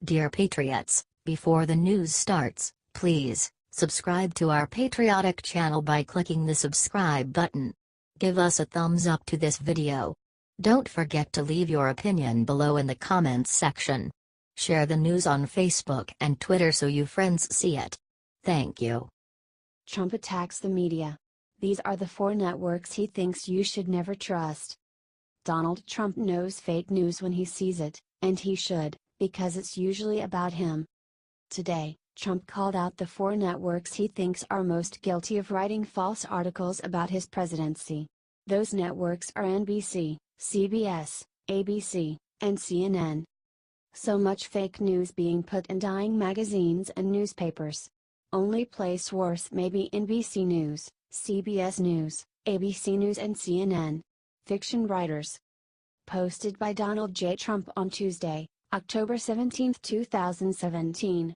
Dear Patriots, before the news starts, please subscribe to our patriotic channel by clicking the subscribe button. Give us a thumbs up to this video. Don't forget to leave your opinion below in the comments section. Share the news on Facebook and Twitter so you friends see it. Thank you. Trump attacks the media. These are the 4 networks he thinks you should never trust. Donald Trump knows fake news when he sees it, and he should, because it's usually about him. Today, Trump called out the 4 networks he thinks are most guilty of writing false articles about his presidency. Those networks are NBC, CBS, ABC, and CNN. So much fake news being put in dying magazines and newspapers. Only place worse may be NBC News, CBS News, ABC News and CNN. Fiction writers. Posted by Donald J. Trump on Tuesday, October 17, 2017.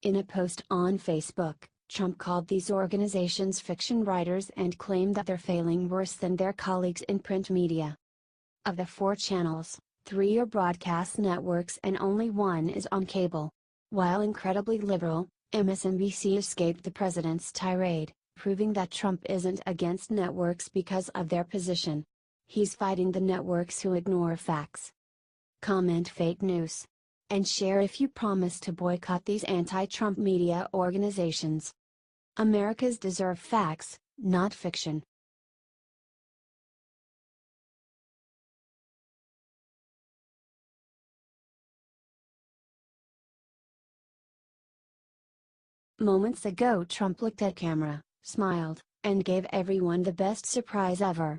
In a post on Facebook, Trump called these organizations fiction writers and claimed that they're failing worse than their colleagues in print media. Of the 4 channels, 3 are broadcast networks and only 1 is on cable. While incredibly liberal, MSNBC escaped the president's tirade, proving that Trump isn't against networks because of their position. He's fighting the networks who ignore facts. Comment fake news. And share if you promise to boycott these anti-Trump media organizations. Americans deserve facts, not fiction. Moments ago Trump looked at camera, smiled, and gave everyone the best surprise ever.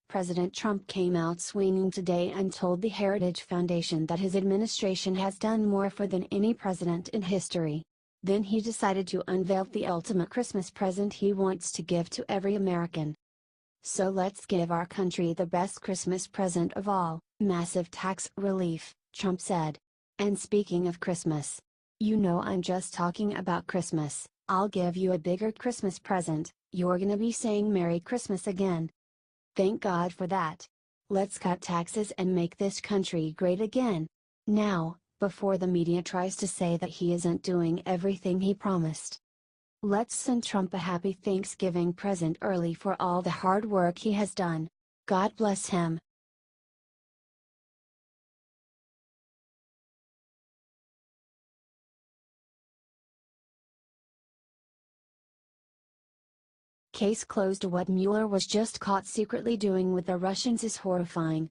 President Trump came out swinging today and told the Heritage Foundation that his administration has done more for than any president in history. Then he decided to unveil the ultimate Christmas present he wants to give to every American. So let's give our country the best Christmas present of all, massive tax relief, Trump said. And speaking of Christmas, you know I'm just talking about Christmas. I'll give you a bigger Christmas present, you're gonna be saying Merry Christmas again. Thank God for that. Let's cut taxes and make this country great again. Now, before the media tries to say that he isn't doing everything he promised. Let's send Trump a happy Thanksgiving present early for all the hard work he has done. God bless him. Case closed. What Mueller was just caught secretly doing with the Russians is horrifying.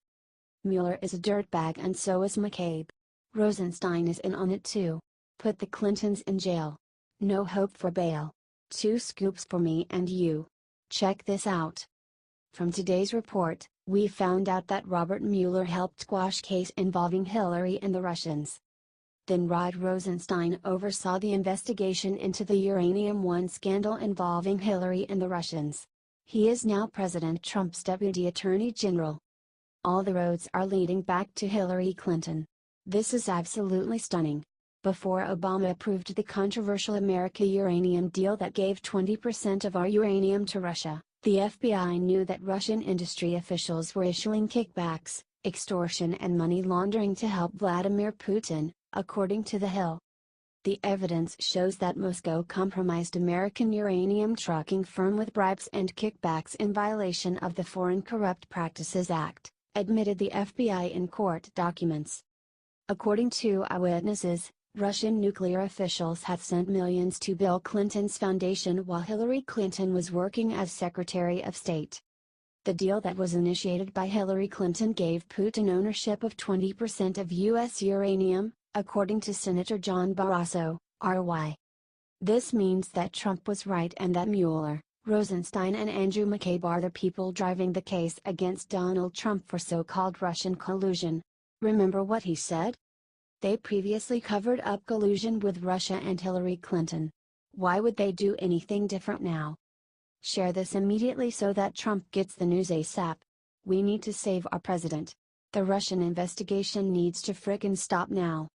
Mueller is a dirtbag and so is McCain. Rosenstein is in on it too. Put the Clintons in jail. No hope for bail. 2 scoops for me and you. Check this out. From today's report, we found out that Robert Mueller helped squash case involving Hillary and the Russians. Then Rod Rosenstein oversaw the investigation into the Uranium One scandal involving Hillary and the Russians. He is now President Trump's Deputy Attorney General. All the roads are leading back to Hillary Clinton. This is absolutely stunning. Before Obama approved the controversial America uranium deal that gave 20% of our uranium to Russia, the FBI knew that Russian industry officials were issuing kickbacks, extortion and money laundering to help Vladimir Putin, according to The Hill. The evidence shows that Moscow compromised American uranium trucking firm with bribes and kickbacks in violation of the Foreign Corrupt Practices Act, admitted the FBI in court documents. According to eyewitnesses, Russian nuclear officials had sent millions to Bill Clinton's foundation while Hillary Clinton was working as Secretary of State. The deal that was initiated by Hillary Clinton gave Putin ownership of 20% of U.S. uranium, according to Senator John Barrasso, RY. This means that Trump was right and that Mueller, Rosenstein and Andrew McCabe are the people driving the case against Donald Trump for so-called Russian collusion. Remember what he said? They previously covered up collusion with Russia and Hillary Clinton. Why would they do anything different now? Share this immediately so that Trump gets the news ASAP. We need to save our president. The Russian investigation needs to frickin' stop now.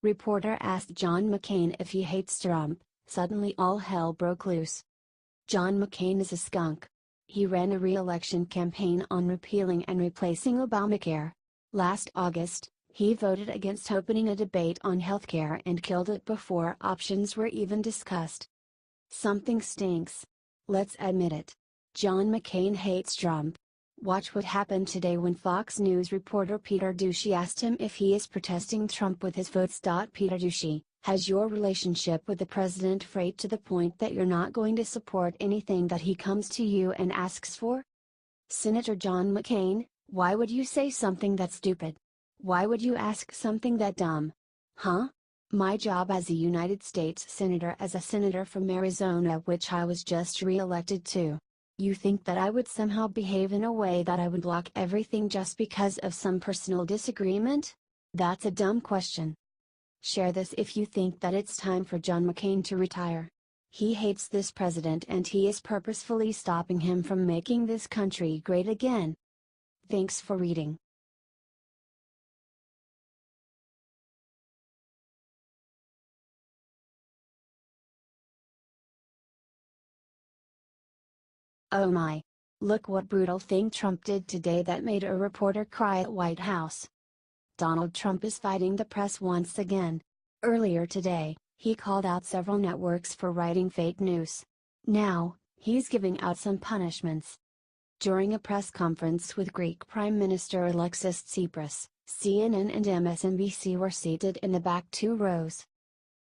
Reporter asked John McCain if he hates Trump. Suddenly all hell broke loose. John McCain is a skunk. He ran a re-election campaign on repealing and replacing Obamacare. Last August, he voted against opening a debate on healthcare and killed it before options were even discussed. Something stinks. Let's admit it. John McCain hates Trump. Watch what happened today when Fox News reporter Peter Doocy asked him if he is protesting Trump with his votes. Peter Doocy, has your relationship with the president frayed to the point that you're not going to support anything that he comes to you and asks for? Senator John McCain, why would you say something that stupid? Why would you ask something that dumb? Huh? My job as a United States Senator, as a senator from Arizona, which I was just re-elected to. You think that I would somehow behave in a way that I would block everything just because of some personal disagreement? That's a dumb question. Share this if you think that it's time for John McCain to retire. He hates this president and he is purposefully stopping him from making this country great again. Thanks for reading. Oh my. Look what brutal thing Trump did today that made a reporter cry at White House. Donald Trump is fighting the press once again. Earlier today, he called out several networks for writing fake news. Now, he's giving out some punishments. During a press conference with Greek Prime Minister Alexis Tsipras, CNN and MSNBC were seated in the back 2 rows.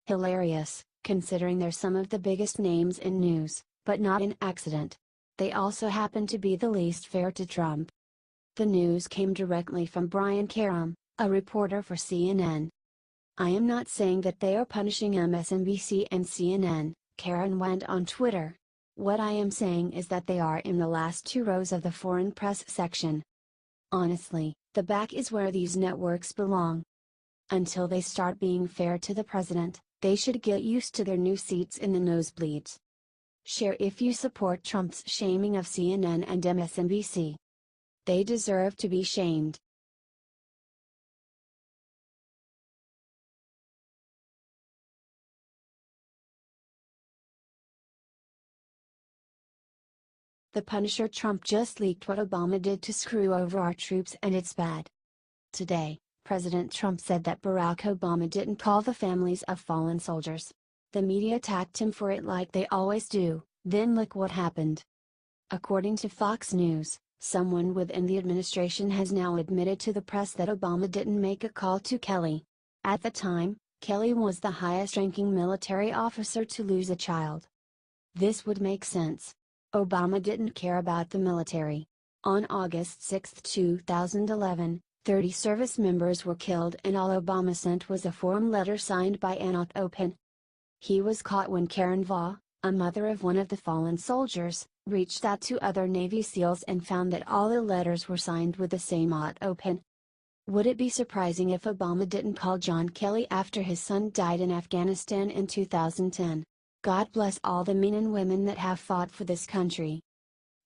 Hilarious, considering they're some of the biggest names in news, but not an accident. They also happen to be the least fair to Trump. The news came directly from Brian Karem, a reporter for CNN. I am not saying that they are punishing MSNBC and CNN, Karem went on Twitter. What I am saying is that they are in the last 2 rows of the foreign press section. Honestly, the back is where these networks belong. Until they start being fair to the president, they should get used to their new seats in the nosebleeds. Share if you support Trump's shaming of CNN and MSNBC. They deserve to be shamed. The Punisher Trump just leaked what Obama did to screw over our troops and it's bad. Today, President Trump said that Barack Obama didn't call the families of fallen soldiers. The media attacked him for it like they always do, then look what happened. According to Fox News, someone within the administration has now admitted to the press that Obama didn't make a call to Kelly. At the time, Kelly was the highest-ranking military officer to lose a child. This would make sense. Obama didn't care about the military. On August 6, 2011, 30 service members were killed and all Obama sent was a form letter signed by Anat Open. He was caught when Karen Vaugh, a mother of one of the fallen soldiers, reached out to other Navy SEALs and found that all the letters were signed with the same Anat Open. Would it be surprising if Obama didn't call John Kelly after his son died in Afghanistan in 2010? God bless all the men and women that have fought for this country.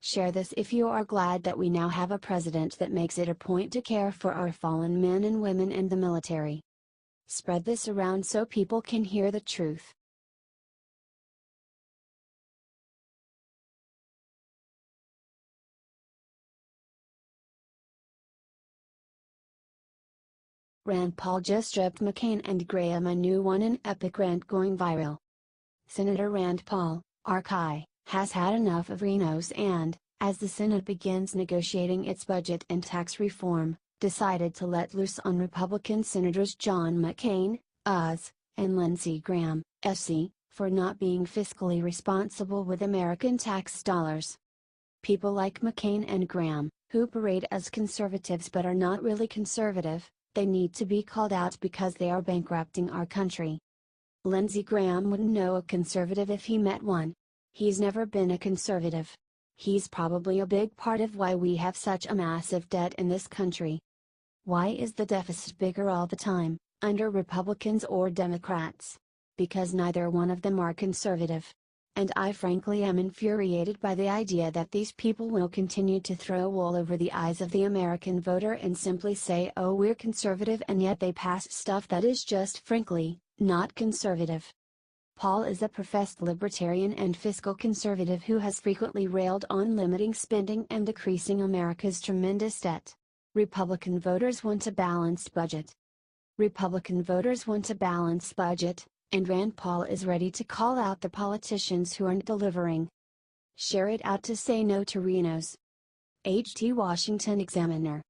Share this if you are glad that we now have a president that makes it a point to care for our fallen men and women in the military. Spread this around so people can hear the truth. Rand Paul just stripped McCain and Graham a new one, an epic rant going viral. Senator Rand Paul, RK, has had enough of Rhinos and, as the Senate begins negotiating its budget and tax reform, decided to let loose on Republican Senators John McCain, US, and Lindsey Graham, SC, for not being fiscally responsible with American tax dollars. People like McCain and Graham, who parade as conservatives but are not really conservative, they need to be called out because they are bankrupting our country. Lindsey Graham wouldn't know a conservative if he met one. He's never been a conservative. He's probably a big part of why we have such a massive debt in this country. Why is the deficit bigger all the time, under Republicans or Democrats? Because neither one of them are conservative. And I frankly am infuriated by the idea that these people will continue to throw wool over the eyes of the American voter and simply say, oh, we're conservative, and yet they pass stuff that is just frankly, not conservative. Paul is a professed libertarian and fiscal conservative who has frequently railed on limiting spending and decreasing America's tremendous debt. Republican voters want a balanced budget. Republican voters want a balanced budget, and Rand Paul is ready to call out the politicians who aren't delivering. Share it out to say no to Rhinos. H.T. Washington Examiner.